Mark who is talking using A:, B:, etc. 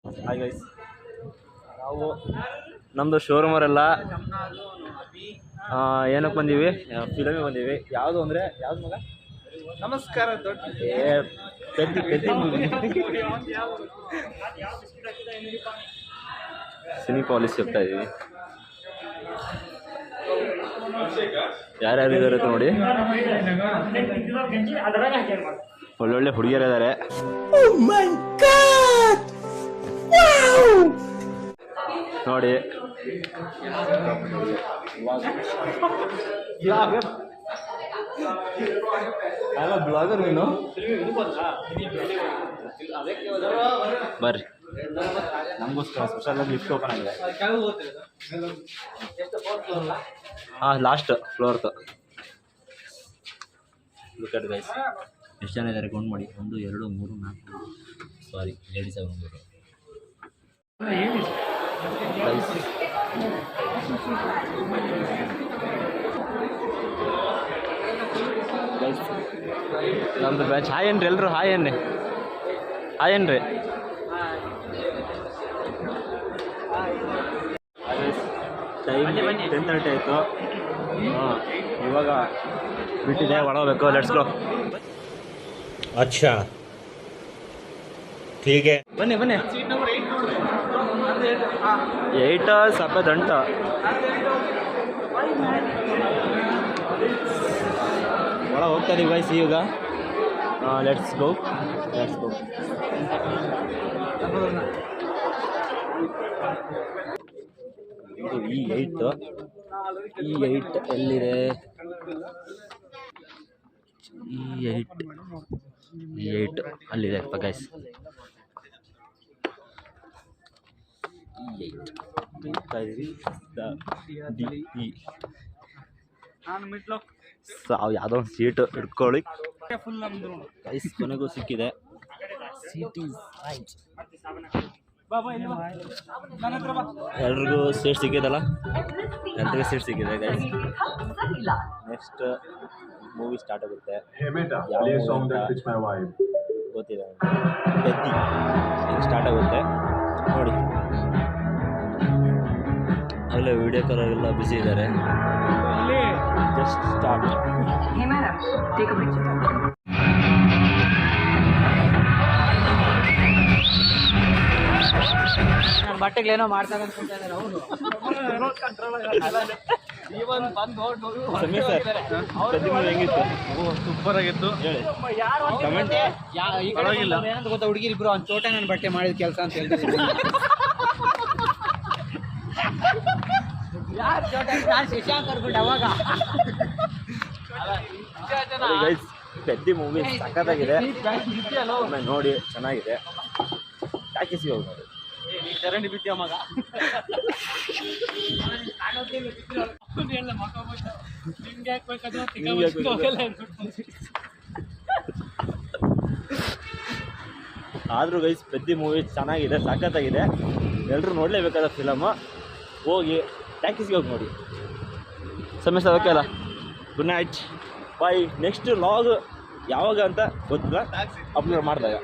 A: Hi guys, ನಾವು ನಮ್ಮದು ಶೋರೂಮವರೆಲ್ಲ ಏನಕ್ಕೆ ಬಂದೀವಿ, ಫಿಲಮಿಗೆ ಬಂದೀವಿ. ಯಾವುದು ಅಂದರೆ ಯಾವ್ದು ಮಗ?
B: ನಮಸ್ಕಾರ. ದೊಡ್ಡ
A: ಸಿನಿ ಪಾಲಿಸಿ ಹೋಗ್ತಾ ಇದ್ದೀವಿ. ಯಾರ್ಯಾರು ಇದ್ದಾರೆ ನೋಡಿ, ಒಳ್ಳೊಳ್ಳೆ ಹುಡುಗಿಯರಿದ್ದಾರೆ. ನೋಡಿ ಬ್ಲಾಗರ್ ನೀನು, ಬರ್ರಿ ನಮಗೋಸ್ಕರ ಸ್ಪೆಷಲಾಗಿ ಲಿಫ್ಟ್ ಓಪನ್ ಆಗಿದೆ. ಲಾಸ್ಟ್ ಫ್ಲೋರ್ದು. ಲುಕ್ ಅಟ್ ಗೈಸ್, ಎಷ್ಟು ಜನ ಇದ್ದಾರೆ ಕೌಂಟ್ ಮಾಡಿ. 1 2 3 4 ಸಾರಿ ಲೇಡೀಸ್ ಆಗಿ 3 ನಮ್ಮದು ಬ್ಯಾಚ್. ಹಾಯ್ ಏನ್ರಿ ಎಲ್ಲರೂ? ಹಾಯ್ ಏನ್ರಿ? ಹಾಯ್ ಏನ್ರಿ? ಟೈಮ್ 10:30 ಆಯಿತು. ಇವಾಗ ಬಿಟ್ಟಿದೆ, ಒಳಗಬೇಕು. Let's go.
C: अच्छा ठीक है,
A: ಬನ್ನಿ ಬನ್ನಿ. 8 ಸಫೇದ್ ಅಂಟ. ಒಳಗೆ ಹೋಗ್ತಾ ಇದೀವಿ ಗೈಸ್ ಈಗ. Let's go. ಇದು E8 ಎಲ್ಲಿದೆ? E8 ಅಲ್ಲಿದೆ ಗೈಸ್. ಯಾವುದೋ ಒಂದು ಸೀಟು ಇಟ್ಕೊಳ್ಳಿ ಗೈಸ್. ಕೊನೆಗೂ ಸಿಕ್ಕಿದೆ. ಎಲ್ರಿಗೂ ಸೀಟ್ ಸಿಕ್ಕಿದಲ್ಲ, ಎಲ್ರಿಗೂ ಸೀಟ್ ಸಿಕ್ಕಿದೆ ಗೈಸ್. ನೆಕ್ಸ್ಟ್ ಮೂವಿ ಸ್ಟಾರ್ಟ್ ಆಗುತ್ತೆ. ಗೊತ್ತಿದೆ, ಪೆದ್ದಿ ಸ್ಟಾರ್ಟ್ ಆಗುತ್ತೆ ನೋಡಿ. ಅಲ್ಲೇ ವಿಡಿಯೋ ಕಾಲೆಲ್ಲ ಬಿಸಿ ಇದ್ದಾರೆ. Just start.
B: ನನ್ನ ಬಟ್ಟೆಗಳೇನೋ ಮಾಡ್ತಾರೆ ಅನ್ಕೊಂತಾ ಇದ್ದಾರೆ ಅವರು.
A: ಸೂಪರ್ ಆಗಿತ್ತು.
B: ಏನಂತ ಗೊತ್ತಾ, ಹುಡುಗಿರಿಬ್ರು ಅವ್ನು ಚೋಟ ನನ್ನ ಬಟ್ಟೆ ಮಾಡಿದ ಕೆಲಸ ಅಂತ ಹೇಳ್ತಿದ್ದೀನಿ. ಯಾರು ಚೋಟ? ನಾನು ಶಶಾಂಕ್ ಅನ್ಕೊಂಡು ಅವಾಗ.
A: ಪೆದ್ದಿ ಮೂವಿ ಸಖತ್ತಾಗಿದೆ, ನೋಡಿ ಚೆನ್ನಾಗಿದೆ. ಟಾಕೀಸ್ಗೆ ಹೋಗಿ ನೋಡಿ.
B: ಚರಂಡಿ ಬಿಟ್ಟಿಯ ಮಗ.
A: ಆದರೂ ಗೈಸ್ ಪೆದ್ದಿ ಮೂವಿ ಚೆನ್ನಾಗಿದೆ, ಸಖತ್ತಾಗಿದೆ. ಎಲ್ಲರೂ ನೋಡಲೇಬೇಕಾದ ಫಿಲಮ್. ಹೋಗಿ ಟಾಕೀಸ್ಗೆ ಹೋಗಿ ನೋಡಿ. ಸಮಸ್ಯೆ ಓಕೆ ಅಲ್ಲ? ಗುಡ್ ನೈಟ್, ಬಾಯ್. ನೆಕ್ಸ್ಟ್ ಲಾಗ್ ಯಾವಾಗ ಅಂತ ಗೊತ್ತಿಲ್ಲ, ಅಪ್ಲೋಡ್ ಮಾಡಿದಾಗ.